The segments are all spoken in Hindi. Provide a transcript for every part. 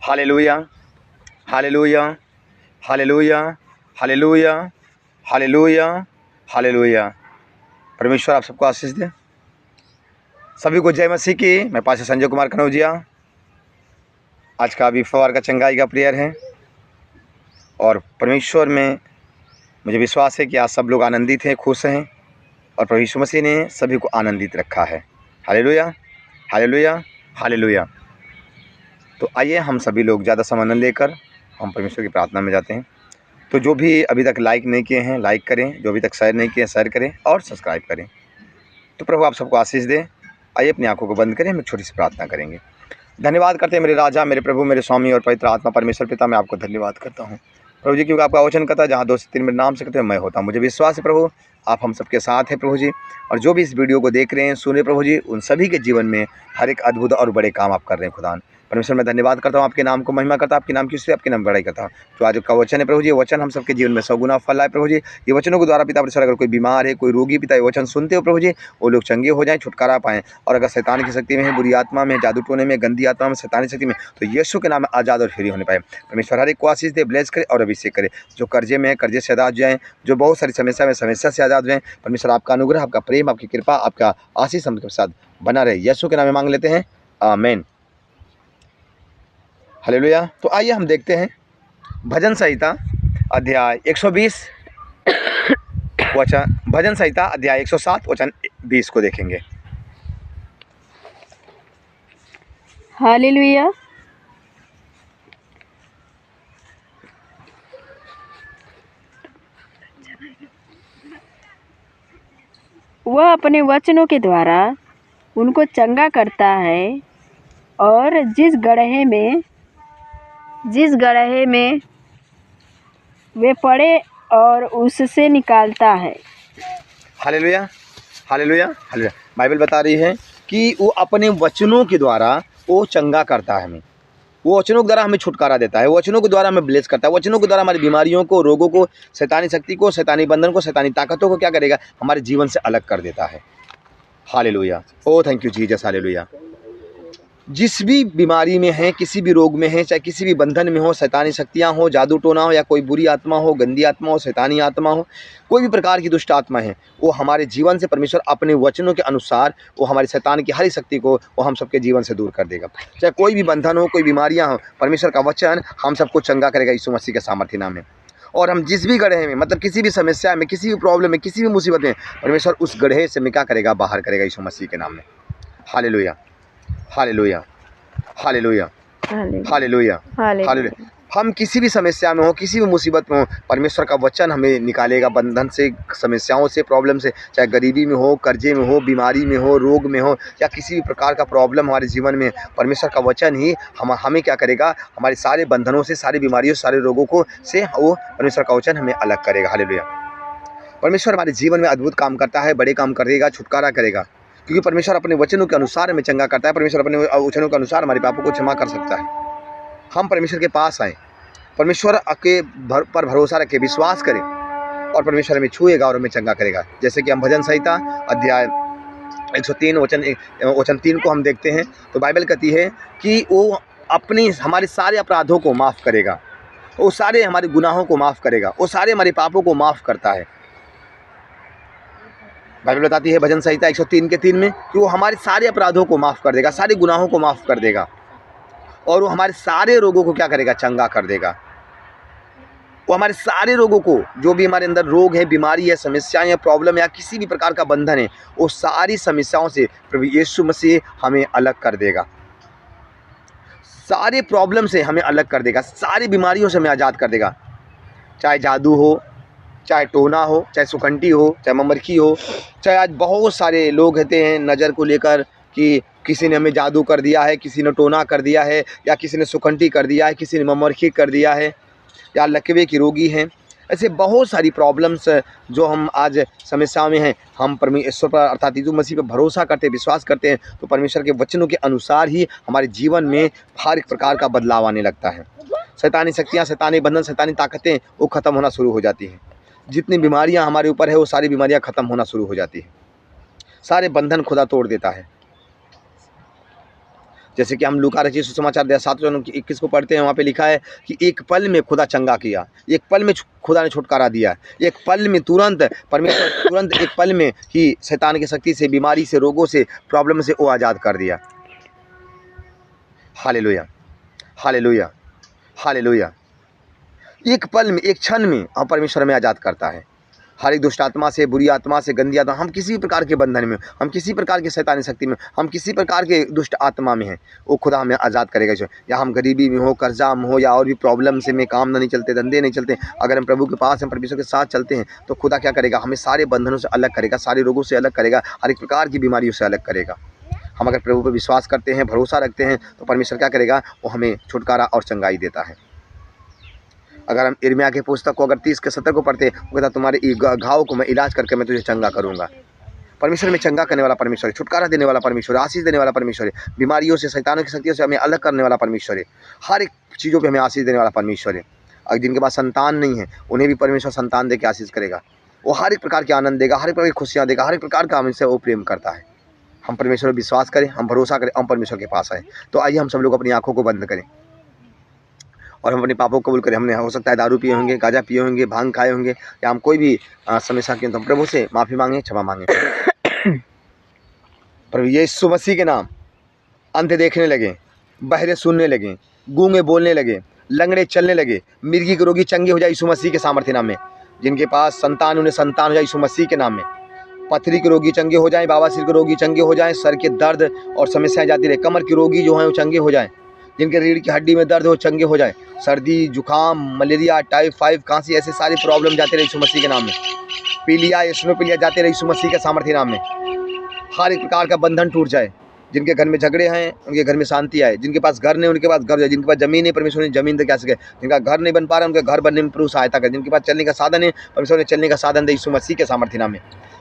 Hallelujah, hallelujah, hallelujah, hallelujah, hallelujah, hallelujah. परमेश्वर आप सबको आशीष दे। सभी को जय मसीह की। मैं पास्टर संजय कुमार कनौजिया। आज का वीफवार का चंगाई का प्रेयर है और परमेश्वर में मुझे विश्वास है कि आज सब लोग आनंदित हैं, खुश हैं और प्रभु यीशु मसीह ने सभी को आनंदित रखा है। Hallelujah, hallelujah, hallelujah. तो आइए हम सभी लोग ज़्यादा समय न लेकर हम परमेश्वर की प्रार्थना में जाते हैं। तो जो भी अभी तक लाइक नहीं किए हैं लाइक करें, जो अभी तक शेयर नहीं किए हैं शेयर करें और सब्सक्राइब करें। तो प्रभु आप सबको आशीष दे। आइए अपनी आंखों को बंद करें, हम एक छोटी सी प्रार्थना करेंगे। धन्यवाद करते हैं मेरे राजा, मेरे प्रभु, मेरे स्वामी और पवित्र आत्मा परमेश्वर पिता, मैं आपको धन्यवाद करता हूँ प्रभु जी, क्योंकि आपका वचन कहता है जहाँ 2 से 3 मेरे नाम से कहते हैं मैं होता हूँ। मुझे विश्वास है प्रभु आप हम सबके साथ हैं प्रभु जी, और जो भी इस वीडियो को देख रहे हैं सुने प्रभु जी, उन सभी के जीवन में हर एक अद्भुत और बड़े काम आप कर रहे हैं खुदा। परमेश्वर मैं धन्यवाद करता हूँ, आपके नाम को महिमा करता हूँ, आपके नाम की स्तुति, आपके नाम बड़ाई करता हूँ। तो आज का वचन है प्रभु जी, वचन हम सबके जीवन में 100 गुना फल आए प्रभु जी। ये वचनों के द्वारा पिता परमेश्वर अगर कोई बीमार है, कोई रोगी पिता ये वचन सुनते हो प्रभु जी, वो लोग चंगे हो जाएं, छुटकारा पाएं। और अगर शैतान की शक्ति में है, बुरी आत्मा में, जादू टोने में, गंदी आत्मा में, शैतानी शक्ति में, तो यीशु के नाम में आज़ाद और फ्री होने पाए। परमेश्वर हर एक को आशीष दे, ब्लेस करे और अभिषेक करे। जो कर्जे में है कर्जे से आज़ाद हो जाएँ, जो बहुत सारी समस्या में समस्या से आज़ाद हो जाएँ। परमेश्वर आपका अनुग्रह, आपका प्रेम, आपकी कृपा, आपका आशीष हम सबके साथ बना रहे। यीशु के नाम में मांग लेते हैं, आमीन। हालेलुया। तो आइए हम देखते हैं भजन संहिता अध्याय 120 वचन, भजन संहिता अध्याय 107 वचन 20 को देखेंगे। हालेलुया। वह अपने वचनों के द्वारा उनको चंगा करता है और जिस गड्ढे में वे पड़े और उससे निकालता है। Hallelujah, hallelujah, hallelujah. बाइबल बता रही है कि वो अपने वचनों के द्वारा वो चंगा करता है हमें, वो वचनों के द्वारा हमें छुटकारा देता है, वचनों के द्वारा हमें ब्लेस करता है, वचनों के द्वारा हमारी बीमारियों को, रोगों को, शैतानी शक्ति को, शैतानी बंधन को, शैतानी ताकतों को क्या करेगा, हमारे जीवन से अलग कर देता है। Hallelujah, oh thank you Jesus, hallelujah. जिस भी बीमारी में है, किसी भी रोग में है, चाहे किसी भी बंधन में हो, शैतानी शक्तियाँ हो, जादू टोना हो, या कोई बुरी आत्मा हो, गंदी आत्मा हो, शैतानी आत्मा हो, कोई भी प्रकार की दुष्ट आत्मा है, वो हमारे जीवन से परमेश्वर अपने वचनों के अनुसार वो हमारी शैतान की हर शक्ति को वो हम सबके जीवन से दूर कर देगा। चाहे कोई भी बंधन हो, कोई बीमारियाँ हो, परमेश्वर का वचन हम सबको चंगा करेगा यीशु मसीह के सामर्थ्य नाम में। और हम जिस भी गड्ढे में, मतलब किसी भी समस्या में, किसी भी प्रॉब्लम में, किसी भी मुसीबत में, परमेश्वर उस गड्ढे से क्या करेगा, बाहर करेगा यीशु मसीह के नाम में। Hallelujah, hallelujah, hallelujah, hallelujah, hallelujah. हम किसी भी समस्या में हो, किसी भी मुसीबत में हो, परमेश्वर का वचन हमें निकालेगा बंधन से, समस्याओं से, प्रॉब्लम से। चाहे गरीबी में हो, कर्जे में हो, बीमारी में हो, रोग में हो, या किसी भी प्रकार का प्रॉब्लम हमारे जीवन में, परमेश्वर का वचन ही हमें क्या करेगा, हमारे सारे बंधनों से, सारी बीमारियों, सारे रोगों को से वो परमेश्वर का वचन हमें अलग करेगा। हालेलुया। परमेश्वर हमारे जीवन में अद्भुत काम करता है, बड़े काम करेगा, छुटकारा करेगा, क्योंकि परमेश्वर अपने वचनों के अनुसार हमें चंगा करता है। परमेश्वर अपने वचनों के अनुसार हमारे पापों को क्षमा कर सकता है। हम परमेश्वर के पास आए, परमेश्वर के पर भरोसा रखें, विश्वास करें और परमेश्वर हमें छुएगा और हमें चंगा करेगा। जैसे कि हम भजन संहिता अध्याय 103 वचन 3 को हम देखते हैं, तो बाइबल कहती है कि वो अपनी हमारे सारे अपराधों को माफ़ करेगा, वो सारे हमारे गुनाहों को माफ़ करेगा, वो सारे हमारे पापों को माफ़ करता है। बाइबल बताती है भजन संहिता 103 के 3 में कि वो हमारे सारे अपराधों को माफ़ कर देगा, सारे गुनाहों को माफ़ कर देगा, और वो हमारे सारे रोगों को क्या करेगा, चंगा कर देगा। वो हमारे सारे रोगों को, जो भी हमारे अंदर रोग है, बीमारी है, समस्याएं या प्रॉब्लम या किसी भी प्रकार का बंधन है, वो सारी समस्याओं से प्रभु यीशु मसीह हमें अलग कर देगा, सारे प्रॉब्लम से हमें अलग कर देगा, सारी बीमारियों से हमें आज़ाद कर देगा। चाहे जादू हो, चाहे टोना हो, चाहे सुकंटी हो, चाहे ममरखी हो, चाहे आज बहुत सारे लोग कहते हैं नज़र को लेकर कि किसी ने हमें जादू कर दिया है, किसी ने टोना कर दिया है, या किसी ने सुकंटी कर दिया है, किसी ने ममरखी कर दिया है, या लकवे की रोगी हैं। ऐसे बहुत सारी प्रॉब्लम्स जो हम आज समस्याओं में हैं, हम परमेश्वर पर अर्थात यीशु मसीह पर भरोसा करते, विश्वास करते हैं, तो परमेश्वर के वचनों के अनुसार ही हमारे जीवन में हर एक प्रकार का बदलाव आने लगता है। शैतानी शक्तियाँ, शैतानी बंधन, शैतानी ताकतें वो ख़त्म होना शुरू हो जाती हैं। जितनी बीमारियां हमारे ऊपर है वो सारी बीमारियां ख़त्म होना शुरू हो जाती हैं। सारे बंधन खुदा तोड़ देता है। जैसे कि हम लूका रचित सुसमाचार 7:21 को पढ़ते हैं, वहाँ पे लिखा है कि एक पल में खुदा चंगा किया, एक पल में खुदा ने छुटकारा दिया, एक पल में तुरंत परमेश्वर तुरंत एक पल में ही शैतान की शक्ति से, बीमारी से, रोगों से, प्रॉब्लम से वो आज़ाद कर दिया। Hallelujah, hallelujah, hallelujah. एक पल में, एक क्षण में हम परमेश्वर हमें आज़ाद करता है हर एक दुष्ट आत्मा से, बुरी आत्मा से, गंदी आत्मा। हम किसी प्रकार के बंधन में, हम किसी प्रकार की शैतानी शक्ति में, हम किसी प्रकार के दुष्ट आत्मा में हैं, वो खुदा हमें आज़ाद करेगा। या हम गरीबी में हो, कर्जा में हो, या और भी प्रॉब्लम से में काम नहीं चलते, धंधे नहीं चलते, अगर हम प्रभु के पास, हम परमेश्वर के साथ चलते हैं तो खुदा क्या करेगा, हमें सारे बंधनों से अलग करेगा, सारे रोगों से अलग करेगा, हर एक प्रकार की बीमारियों से अलग करेगा। हम अगर प्रभु पर विश्वास करते हैं, भरोसा रखते हैं, तो परमेश्वर क्या करेगा, वो हमें छुटकारा और चंगाई देता है। अगर हम यिर्मयाह के पुस्तक को अगर 30 के 17 को पढ़ते, वो कहता तुम्हारे घाव को मैं इलाज करके मैं तुझे चंगा करूँगा। परमेश्वर में चंगा करने वाला परमेश्वर है, छुटकारा देने वाला परमेश्वर है, आशीष देने वाला परमेश्वर है, बीमारियों से, शैतानों की शक्तियों से हमें अलग करने वाला परमेश्वर है, हर एक चीज़ों पे हमें आशीष देने वाला परमेश्वर है। अगर जिनके पास संतान नहीं है, उन्हें भी परमेश्वर संतान दे के आशीष करेगा। वो हर एक प्रकार के आनंद देगा, हर एक प्रकार की खुशियाँ देगा, हर एक प्रकार का हमसे वो प्रेम करता है। हम परमेश्वर पर विश्वास करें, हम भरोसा करें, हम परमेश्वर के पास आए। तो आइए हम सब लोग अपनी आँखों को बंद करें और हम अपने पापों को कबूल करें। हमने हो सकता है दारू पिए होंगे, गांजा पिए होंगे, भांग खाए होंगे, या हम कोई भी समस्या के, तो हम प्रभु से माफ़ी मांगे, क्षमा मांगे। प्रभु यीशु मसीह के नाम, अंधे देखने लगे, बहरे सुनने लगे, गूंगे बोलने लगे, लंगड़े चलने लगे, मिर्गी के रोगी चंगे हो जाए यीशु मसीह के सामर्थ्य नाम में। जिनके पास संतान, उन्हें संतान हो जाए यीशु मसीह के नाम में। पथरी के रोगी चंगे हो जाएं, बाबा सिर के रोगी चंगे हो जाएं, सर के दर्द और समस्याएं जाती रहे, कमर के रोगी जो हैं वो चंगे हो जाएं, जिनके रीढ़ की हड्डी में दर्द हो चंगे हो जाए, सर्दी, जुकाम, मलेरिया, टाइफाइड, खांसी, ऐसे सारी प्रॉब्लम जाते रहे यीशु मसीह के नाम में। पीलिया, एसिनोफिलिया जाते रहे यीशु मसीह के सामर्थ्य नाम में। हर एक प्रकार का बंधन टूट जाए। जिनके घर में झगड़े हैं, उनके घर में शांति आए। जिनके पास घर नहीं, उनके पास घर जाए। जिनके पास जमीन नहीं, परमेश्वर ने जमीन दे क्या सके। जिनका घर नहीं बन पा रहा, उनके घर बनने में प्रभु सहायता करे। जिनके पास चलने का साधन है, परमेश्वर ने चलने का साधन दे यीशु मसीह के सामर्थ्य नाम में।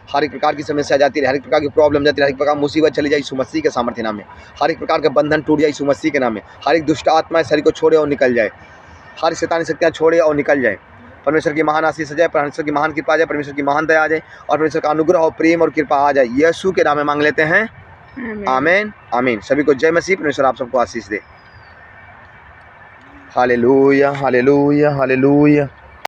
हर एक प्रकार की समस्या जाती रहे, हर एक प्रकार की प्रॉब्लम जाती रहे, हर एक प्रकार मुसीबत चली जाए यीशु मसीह के सामर्थ्य नाम में। हर एक प्रकार का बंधन टूट जाए यीशु मसीह के नाम में। हर एक दुष्ट आत्मा शरीर को छोड़े और निकल जाए, हर शैतानी शक्तियाँ छोड़े और निकल जाए। परमेश्वर की महान आशीष आ जाए, परमेश्वर की महान कृपा आ जाए, परमेश्वर की महान दया आ जाए, और परमेश्वर का अनुग्रह और प्रेम और कृपा आ जाए। यीशु के नाम में मांग लेते हैं, आमीन आमीन। सभी को जय मसीह। परमेश्वर आप सबको आशीष दे। Hallelujah hallelujah hallelujah.